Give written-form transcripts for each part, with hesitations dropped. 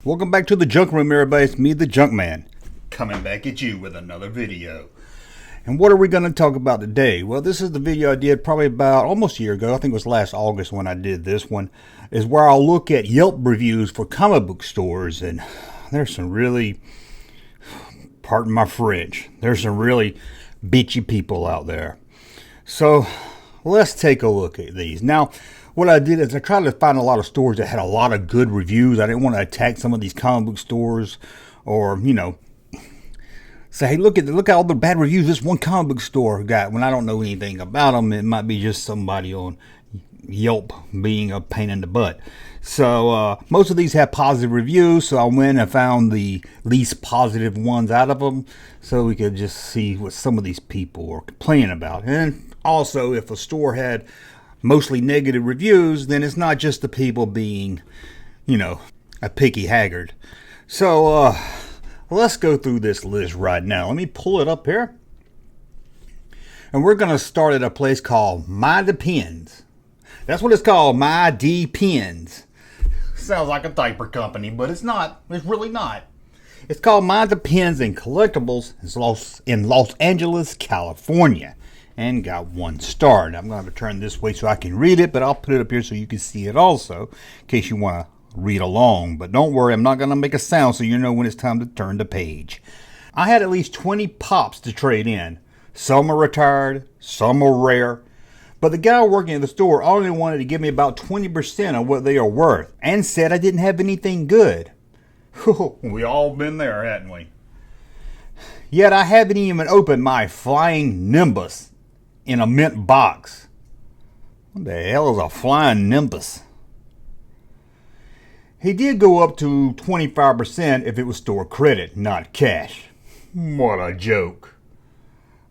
Welcome back to the Junk Room, everybody. It's me, the Junkman, coming back at you with another video. And what are we going to talk about today? Well, this is the video I did probably about almost a year ago. I think it was last August when I did this one. Is where I'll look at Yelp reviews for comic book stores. And there's some really, pardon my French, there's some really bitchy people out there. So let's take a look at these. Now, what I did is I tried to find a lot of stores that had a lot of good reviews. I didn't want to attack some of these comic book stores or, say, hey, look at all the bad reviews this one comic book store got when I don't know anything about them. It might be just somebody on Yelp being a pain in the butt. So most of these have positive reviews, so I went and found the least positive ones out of them so we could just see what some of these people are complaining about. And also, if a store had mostly negative reviews, then it's not just the people being, a picky haggard. So let's go through this list right now. Let me pull it up here. And we're going to start at a place called My Depends. That's what it's called, My Depends. Sounds like a diaper company, but it's not. It's really not. It's called My Depends and Collectibles in Los Angeles, California. And got 1 star. Now I'm going to have to turn this way so I can read it, but I'll put it up here so you can see it also, in case you want to read along. But don't worry, I'm not going to make a sound so you know when it's time to turn the page. I had at least 20 pops to trade in. Some are retired, some are rare. But the guy working at the store only wanted to give me about 20% of what they are worth and said I didn't have anything good. We all been there, hadn't we? Yet I haven't even opened my flying Nimbus in a mint box. What the hell is a flying Nimbus? He did go up to 25% if it was store credit, not cash. What a joke.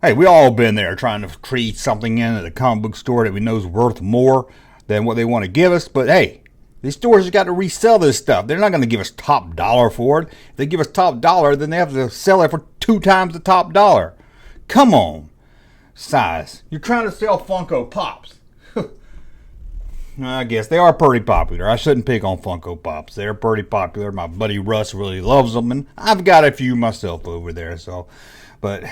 Hey, we all been there trying to trade something in at a comic book store that we know is worth more than what they want to give us. But hey, these stores have got to resell this stuff. They're not going to give us top dollar for it. If they give us top dollar, then they have to sell it for 2 times the top dollar. Come on. Size. You're trying to sell Funko Pops. I guess they are pretty popular. I shouldn't pick on Funko Pops. They're pretty popular. My buddy Russ really loves them, and I've got a few myself over there. But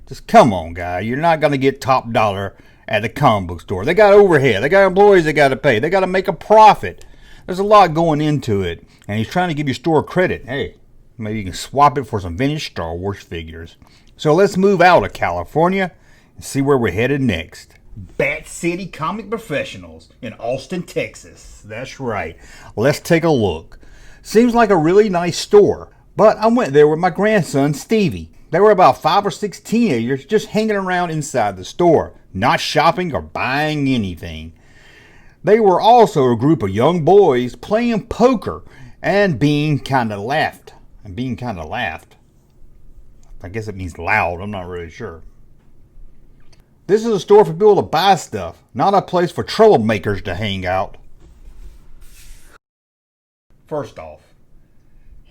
just come on, guy. You're not going to get top dollar at the comic book store. They got overhead. They got employees they got to pay. They got to make a profit. There's a lot going into it, and he's trying to give you store credit. Hey, maybe you can swap it for some vintage Star Wars figures. So let's move out of California and see where we're headed next. Bat City Comic Professionals in Austin, Texas. That's right. Let's take a look. Seems like a really nice store, but I went there with my grandson, Stevie. There were about 5 or 6 teenagers just hanging around inside the store, not shopping or buying anything. They were also a group of young boys playing poker and being kind of laughed. I guess it means loud. I'm not really sure. This is a store for people to buy stuff, not a place for troublemakers to hang out. First off,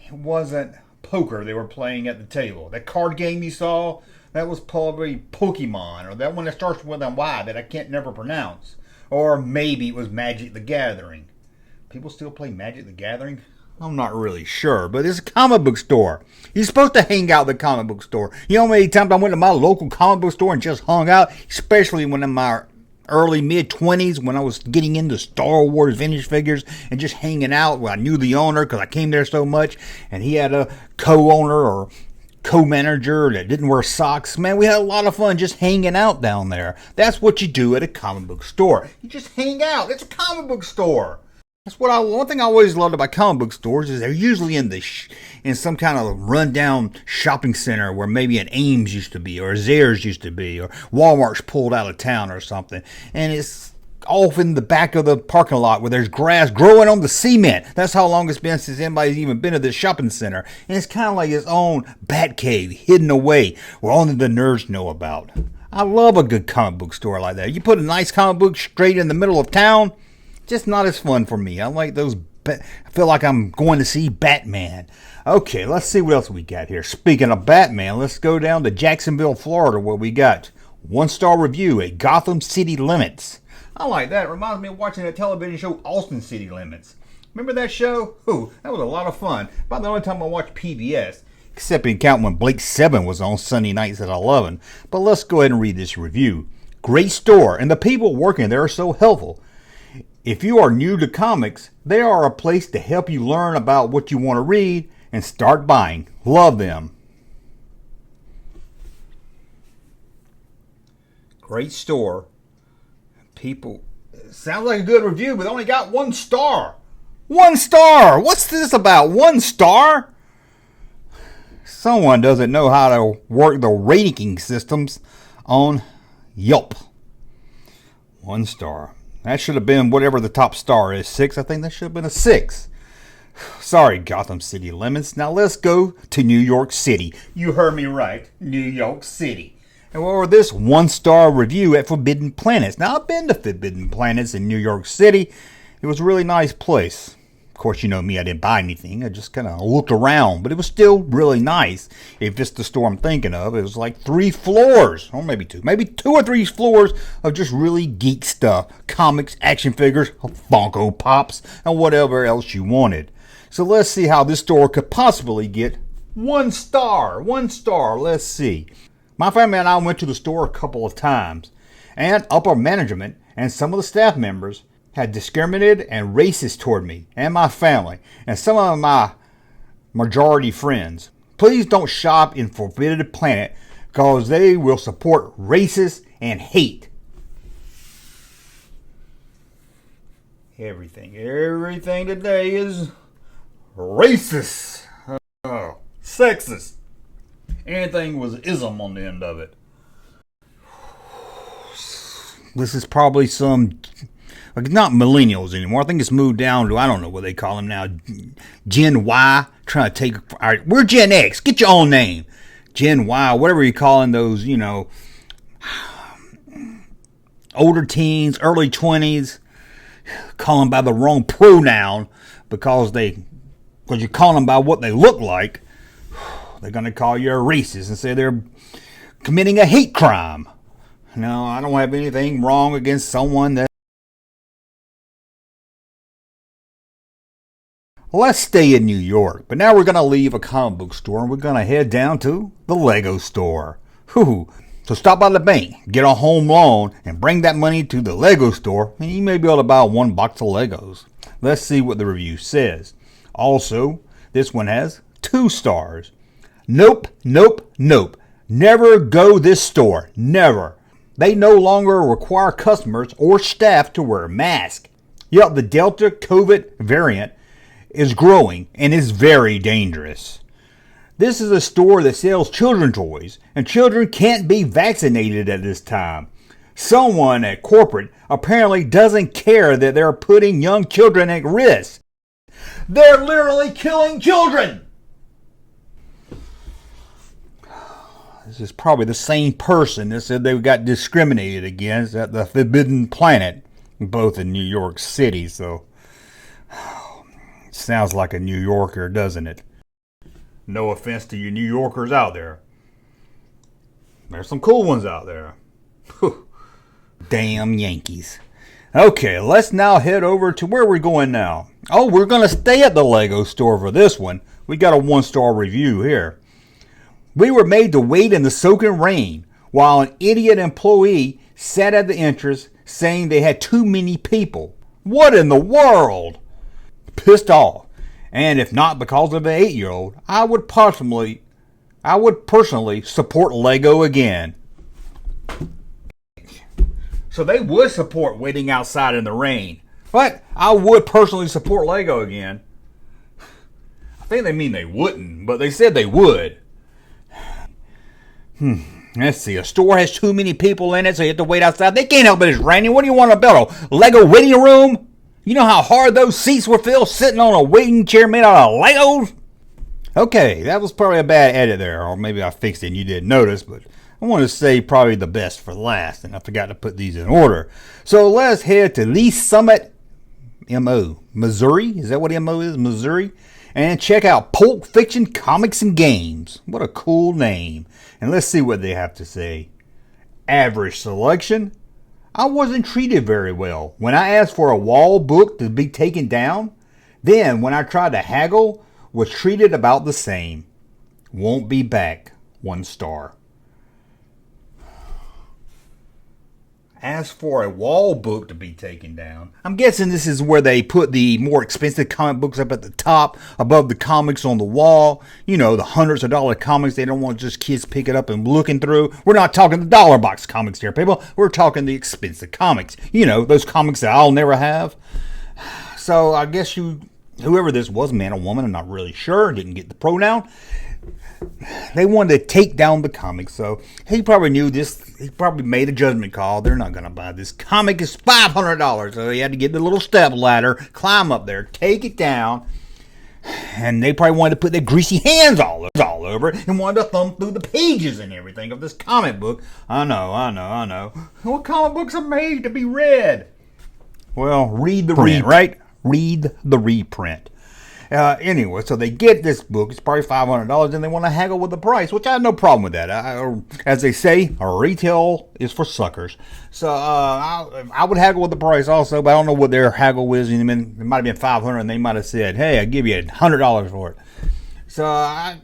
it wasn't poker they were playing at the table. That card game you saw, that was probably Pokemon, or that one that starts with a Y that I can't never pronounce. Or maybe it was Magic the Gathering. People still play Magic the Gathering? I'm not really sure, but it's a comic book store. You're supposed to hang out at the comic book store. You know how many times I went to my local comic book store and just hung out? Especially when in my early mid-20s when I was getting into Star Wars vintage figures and just hanging out. Well, I knew the owner because I came there so much, and he had a co-owner or co-manager that didn't wear socks. Man, we had a lot of fun just hanging out down there. That's what you do at a comic book store. You just hang out. It's a comic book store. That's one thing I always loved about comic book stores is they're usually in some kind of rundown shopping center where maybe an Ames used to be or a Zayres used to be or Walmart's pulled out of town or something. And it's off in the back of the parking lot where there's grass growing on the cement. That's how long it's been since anybody's even been to this shopping center. And it's kind of like its own bat cave hidden away where only the nerds know about. I love a good comic book store like that. You put a nice comic book straight in the middle of town, just not as fun for me. I like those. I feel like I'm going to see Batman. Okay, let's see what else we got here. Speaking of Batman, let's go down to Jacksonville, Florida, where we got 1-star review at Gotham City Limits. I like that. It reminds me of watching a television show, Austin City Limits. Remember that show? Ooh, that was a lot of fun. About the only time I watched PBS. Except in count when Blake 7 was on Sunday nights at 11. But let's go ahead and read this review. Great store, and the people working there are so helpful. If you are new to comics, they are a place to help you learn about what you want to read and start buying. Love them. Great store. People. Sounds like a good review, but only got 1 star. 1 star! What's this about? 1 star? Someone doesn't know how to work the rating systems on Yelp. 1 star. That should have been whatever the top star is. 6. I think that should have been a 6. Sorry, Gotham City Lemons. Now let's go to New York City. You heard me right. New York City. And for this 1 star review at Forbidden Planets. Now I've been to Forbidden Planets in New York City. It was a really nice place. Of course, you know me, I didn't buy anything. I just kind of looked around, but it was still really nice. If it's the store I'm thinking of, it was like 3 floors, or maybe 2 or 3 floors of just really geek stuff. Comics, action figures, Funko Pops, and whatever else you wanted. So let's see how this store could possibly get 1 star. 1 star, let's see. My family and I went to the store a couple of times, and upper management and some of the staff members had discriminated and racist toward me and my family and some of my majority friends. Please don't shop in Forbidden Planet because they will support racists and hate. Everything today is racist, sexist. Anything was ism on the end of it. This is probably some... Like, not millennials anymore. I think it's moved down to, I don't know what they call them now, Gen Y. Trying to take, all right, we're Gen X. Get your own name. Gen Y, whatever you're calling those, you know, older teens, early 20s. Call them by the wrong pronoun because you're calling them by what they look like. They're going to call you a racist and say they're committing a hate crime. No, I don't have anything wrong against someone that... Let's stay in New York, but now we're going to leave a comic book store and we're going to head down to the Lego store. Whew. So stop by the bank, get a home loan, and bring that money to the Lego store, and you may be able to buy 1 box of Legos. Let's see what the review says. Also, this one has 2 stars. Nope, nope, nope. Never go this store. Never. They no longer require customers or staff to wear masks. Yet the Delta COVID variant is growing and is very dangerous. This is a store that sells children toys, and children can't be vaccinated at this time. Someone at corporate apparently doesn't care that they're putting young children at risk. They're literally killing children! This is probably the same person that said they got discriminated against at the Forbidden Planet, both in New York City, so... Sounds like a New Yorker, doesn't it? No offense to you New Yorkers out there. There's some cool ones out there. Whew. Damn Yankees. Okay, let's now head over to where we're going now. Oh, we're going to stay at the Lego store for this one. We got a 1-star review here. We were made to wait in the soaking rain while an idiot employee sat at the entrance saying they had too many people. What in the world? Pissed off, and if not because of an 8-year-old, I would personally support Lego again. So they would support waiting outside in the rain, but I would personally support Lego again. I think they mean they wouldn't, but they said they would. Let's see. A store has too many people in it, so you have to wait outside. They can't help it. It's raining. What do you want to build? A Lego waiting room? You know how hard those seats were filled sitting on a waiting chair made out of Legos? Okay, that was probably a bad edit there, or maybe I fixed it and you didn't notice, but I want to say probably the best for last, and I forgot to put these in order. So let's head to Lee Summit, MO, Missouri. Is that what MO is? Missouri? And check out Pulp Fiction Comics and Games. What a cool name. And let's see what they have to say. Average selection. I wasn't treated very well. When I asked for a wall book to be taken down, Then, when I tried to haggle, was treated about the same. Won't be back. 1 star. As for a wall book to be taken down, I'm guessing this is where they put the more expensive comic books up at the top, above the comics on the wall. You know, the hundreds of dollar comics they don't want just kids picking up and looking through. We're not talking the dollar box comics here, people. We're talking the expensive comics. You know, those comics that I'll never have. So I guess whoever this was, man or woman, I'm not really sure, didn't get the pronoun. They wanted to take down the comic, so he probably knew this. He probably made a judgment call. They're not going to buy this. Comic is $500, so he had to get the little step ladder, climb up there, take it down, and they probably wanted to put their greasy hands all over it and wanted to thumb through the pages and everything of this comic book. I know. What comic books are made to be read? Well, read the reprint, right? Read the reprint. Anyway, so they get this book. It's probably $500, and they want to haggle with the price, which I have no problem with that. As they say, retail is for suckers. So I would haggle with the price also, but I don't know what their haggle is. It might have been $500, and they might have said, "Hey, I give you $100 for it." So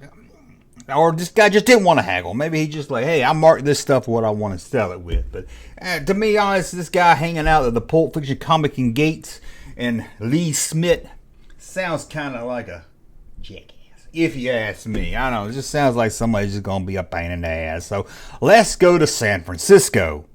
or this guy just didn't want to haggle. Maybe he just like, "Hey, I marked this stuff for what I want to sell it with." But to be honest, this guy hanging out at the Pulp Fiction Comic and Gates and Lee Smith sounds kind of like a jackass, if you ask me. I don't know, it just sounds like somebody's just going to be a pain in the ass. So let's go to San Francisco.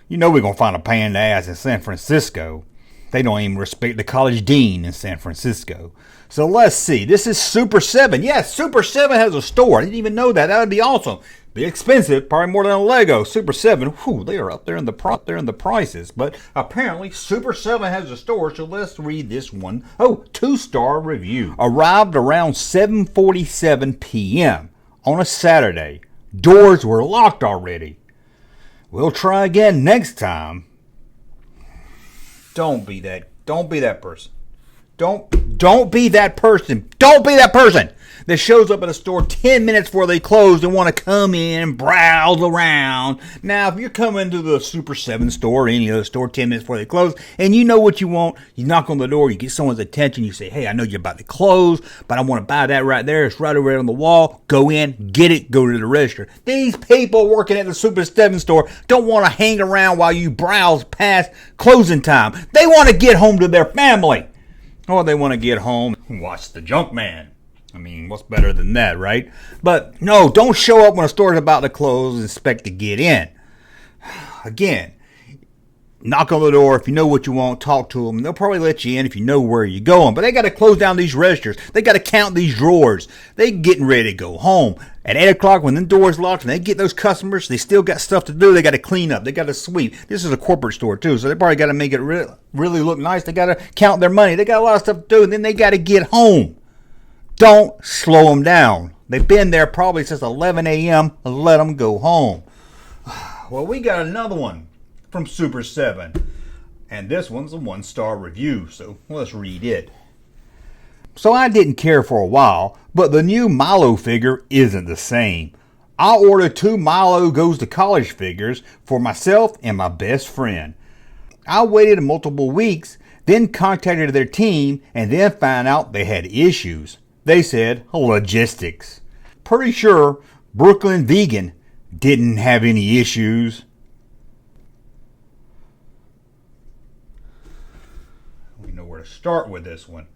You know we're going to find a pain in the ass in San Francisco. They don't even respect the college dean in San Francisco. So let's see. This is Super 7. Yes, Super 7 has a store. I didn't even know that. That would be awesome. Be expensive, probably more than a Lego. Super 7, whew, they are up there in the prices. But apparently, Super 7 has a store, so let's read this one. Oh, 2-star review. Arrived around 7:47 p.m. on a Saturday. Doors were locked already. We'll try again next time. Don't be that person. Don't be that person. Don't be that person that shows up at a store 10 minutes before they close and want to come in and browse around. Now, if you're coming to the Super 7 store or any other store 10 minutes before they close and you know what you want, you knock on the door, you get someone's attention, you say, "Hey, I know you're about to close, but I want to buy that right there. It's right over there on the wall. Go in, get it, go to the register." These people working at the Super 7 store don't want to hang around while you browse past closing time. They want to get home to their family. Or they want to get home and watch the Junkman. I mean, what's better than that, right? But no, don't show up when a store is about to close and expect to get in. Again, knock on the door. If you know what you want, talk to them. They'll probably let you in if you know where you're going. But they got to close down these registers. They got to count these drawers. They getting ready to go home. At 8 o'clock, when the door's locked, and they get those customers, they still got stuff to do. They got to clean up. They got to sweep. This is a corporate store, too, so they probably got to make it really look nice. They got to count their money. They got a lot of stuff to do, and then they got to get home. Don't slow them down. They've been there probably since 11 a.m. Let them go home. Well, we got another one from Super 7, and this one's a 1-star review, so let's read it. So I didn't care for a while, but the new Milo figure isn't the same. I ordered 2 Milo Goes to College figures for myself and my best friend. I waited multiple weeks, then contacted their team, and then found out they had issues. They said logistics. Pretty sure Brooklyn Vegan didn't have any issues. We know where to start with this one.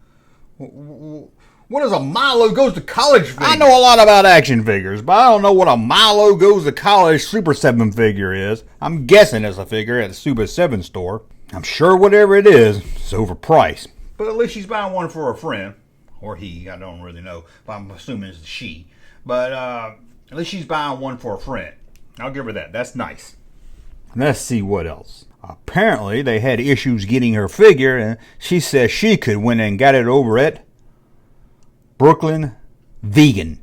What is a Milo Goes to College figure? I know a lot about action figures, but I don't know what a Milo Goes to College Super 7 figure is. I'm guessing it's a figure at the Super 7 store. I'm sure whatever it is, it's overpriced. But at least she's buying one for a friend. Or he, I don't really know. But I'm assuming it's she. But at least she's buying one for a friend. I'll give her that. That's nice. Let's see what else. Apparently, they had issues getting her figure, and she says she could went and got it over at Brooklyn Vegan.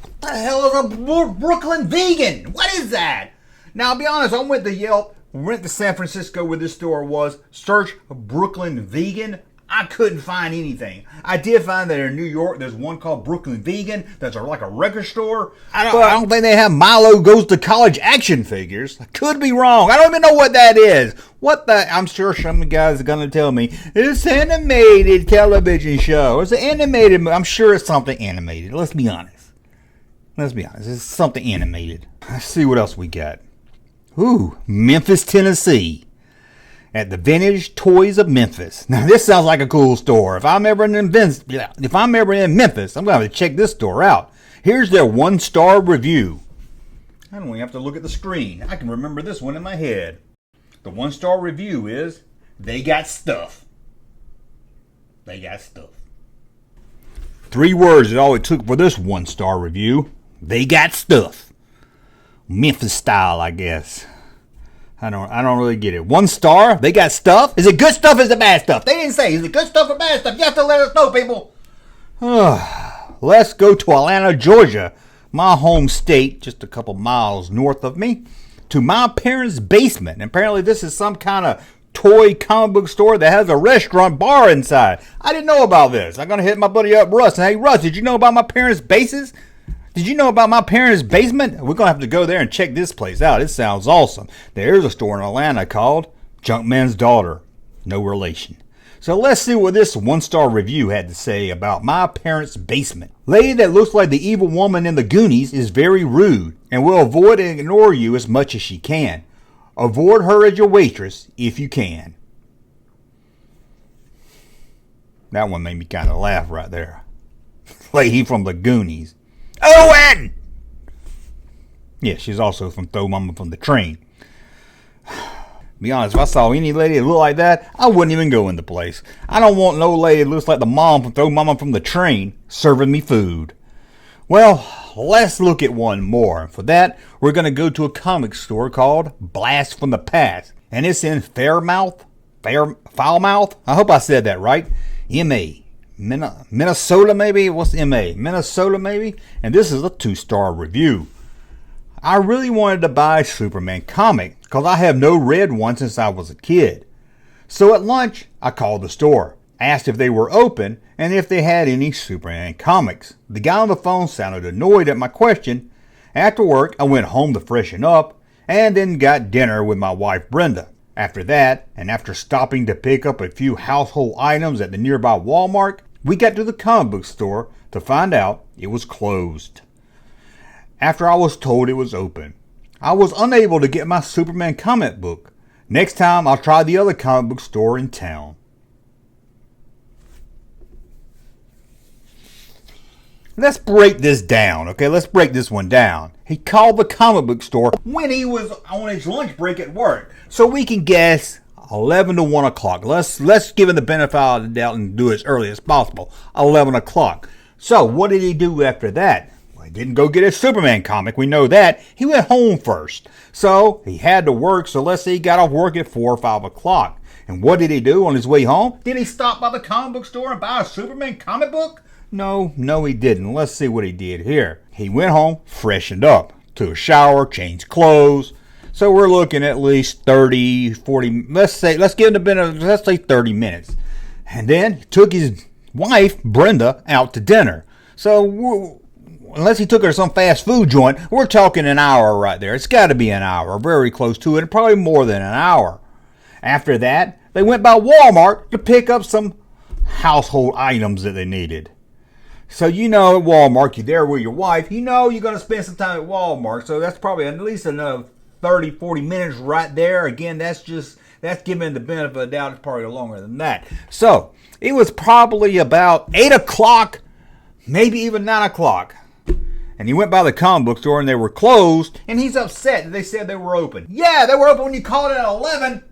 What the hell is a Brooklyn Vegan? What is that? Now, I'll be honest, I went to Yelp, went to San Francisco where this store was, search Brooklyn Vegan. I couldn't find anything. I did find that in New York, there's one called Brooklyn Vegan. That's like a record store. I don't think they have Milo Goes to College action figures. I could be wrong. I don't even know what that is. What the? I'm sure some of the guys are going to tell me it's an animated television show. It's an animated. I'm sure it's something animated. Let's be honest. It's something animated. Let's see what else we got. Ooh, Memphis, Tennessee. At the Vintage Toys of Memphis. Now this sounds like a cool store. If I'm ever in Memphis, I'm going to check this store out. Here's their 1-star review. I don't even have to look at the screen. I can remember this one in my head. The 1-star review is, they got stuff. They got stuff. 3 words is all it took for this 1-star review. They got stuff. Memphis style, I guess. I don't really get it. 1 star? They got stuff? Is it good stuff or is it bad stuff? They didn't say, is it good stuff or bad stuff? You have to let us know, people. Let's go to Atlanta, Georgia, my home state, just a couple miles north of me, to my parents' basement. And apparently this is some kind of toy comic book store that has a restaurant bar inside. I didn't know about this. I'm going to hit my buddy up, Russ. And hey, Russ, did you know about my parents' bases? Did you know about my parents' basement? We're going to have to go there and check this place out. It sounds awesome. There's a store in Atlanta called Junkman's Daughter. No relation. So let's see what this 1-star review had to say about my parents' basement. Lady that looks like the evil woman in the Goonies is very rude and will avoid and ignore you as much as she can. Avoid her as your waitress if you can. That one made me kind of laugh right there. Lady from the Goonies. Owen! Yeah, she's also from Throw Mama from the Train. Be honest, if I saw any lady that looked like that, I wouldn't even go in the place. I don't want no lady that looks like the mom from Throw Mama from the Train serving me food. Well, let's look at one more. For that, we're going to go to a comic store called Blast from the Past. And it's in Foulmouth? I hope I said that right. M.A. Minnesota maybe? What's MA? Minnesota maybe? And this is a 2-star review. I really wanted to buy a Superman comic because I have no read one since I was a kid. So at lunch, I called the store, asked if they were open and if they had any Superman comics. The guy on the phone sounded annoyed at my question. After work, I went home to freshen up and then got dinner with my wife Brenda. After that, and after stopping to pick up a few household items at the nearby Walmart, we got to the comic book store to find out it was closed. After I was told it was open, I was unable to get my Superman comic book. Next time, I'll try the other comic book store in town. Let's break this down, okay? Let's break this one down. He called the comic book store when he was on his lunch break at work. So we can guess 11 to 1 o'clock. Let's give him the benefit of the doubt and do it as early as possible. 11 o'clock. So what did he do after that? Well, he didn't go get his Superman comic. We know that. He went home first. So he had to work. So let's say he got off work at 4 or 5 o'clock. And what did he do on his way home? Did he stop by the comic book store and buy a Superman comic book? No, he didn't. Let's see what he did here. He went home, freshened up, took a shower, changed clothes. So we're looking at least 30, 40, let's say 30 minutes. And then he took his wife, Brenda, out to dinner. So unless he took her to some fast food joint, we're talking an hour right there. It's got to be an hour, very close to it, probably more than an hour. After that, they went by Walmart to pick up some household items that they needed. So at Walmart, you're there with your wife, you're going to spend some time at Walmart. So that's probably at least another 30, 40 minutes right there. Again, that's giving the benefit of the doubt. It's probably longer than that. So it was probably about 8 o'clock, maybe even 9 o'clock. And he went by the comic book store and they were closed. And he's upset that they said they were open. Yeah, they were open when you called it at 11.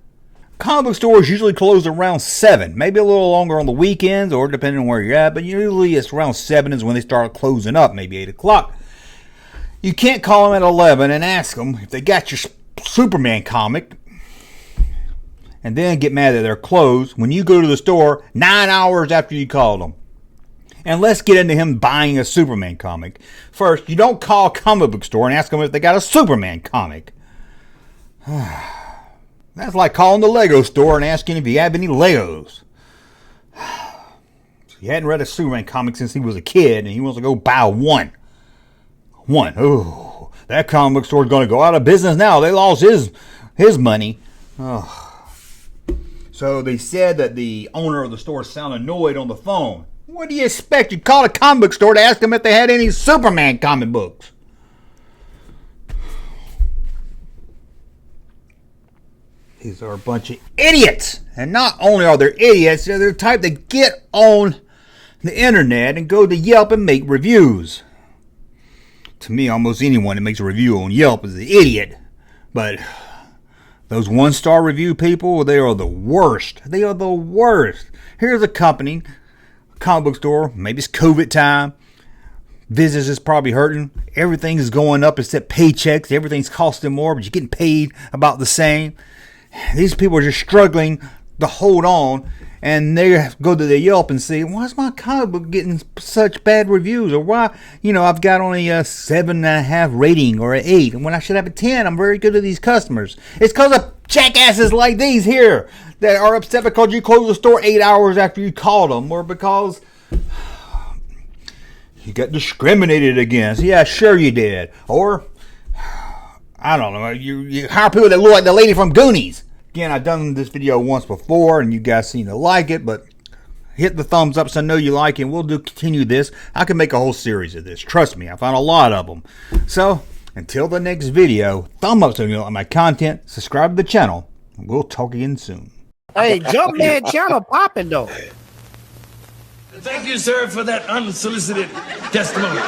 Comic book stores usually close around 7, maybe a little longer on the weekends or depending on where you're at, but usually it's around 7 is when they start closing up, maybe 8 o'clock. You can't call them at 11 and ask them if they got your Superman comic and then get mad that they're closed when you go to the store 9 hours after you called them. And let's get into him buying a Superman comic. First, you don't call a comic book store and ask them if they got a Superman comic. That's like calling the Lego store and asking if you have any Legos. He hadn't read a Superman comic since he was a kid, and he wants to go buy one. Oh, that comic book store is going to go out of business now. They lost his money. Oh. So they said that the owner of the store sounded annoyed on the phone. What do you expect? You call a comic book store to ask them if they had any Superman comic books. These are a bunch of idiots. And not only are they idiots, they're the type that get on the internet and go to Yelp and make reviews. To me, almost anyone that makes a review on Yelp is an idiot. But those one-star review people, they are the worst. They are the worst. Here's a company, a comic book store, maybe it's COVID time. Business is probably hurting. Everything is going up except paychecks. Everything's costing more, but you're getting paid about the same. These people are just struggling to hold on, and they go to the Yelp and say, why is my comic book getting such bad reviews? Or why, I've got only a 7.5 rating or an 8, and when I should have a 10, I'm very good to these customers. It's because of jackasses like these here that are upset because you closed the store 8 hours after you called them, or because you got discriminated against. Yeah, sure you did. Or, I don't know, you hire people that look like the lady from Goonies. Again, I've done this video once before, and you guys seem to like it, but hit the thumbs up so I know you like it, and we'll continue this. I can make a whole series of this. Trust me, I found a lot of them. So, until the next video, thumb up so you like my content, subscribe to the channel, and we'll talk again soon. Hey, Junkman channel popping though. Thank you, sir, for that unsolicited testimony.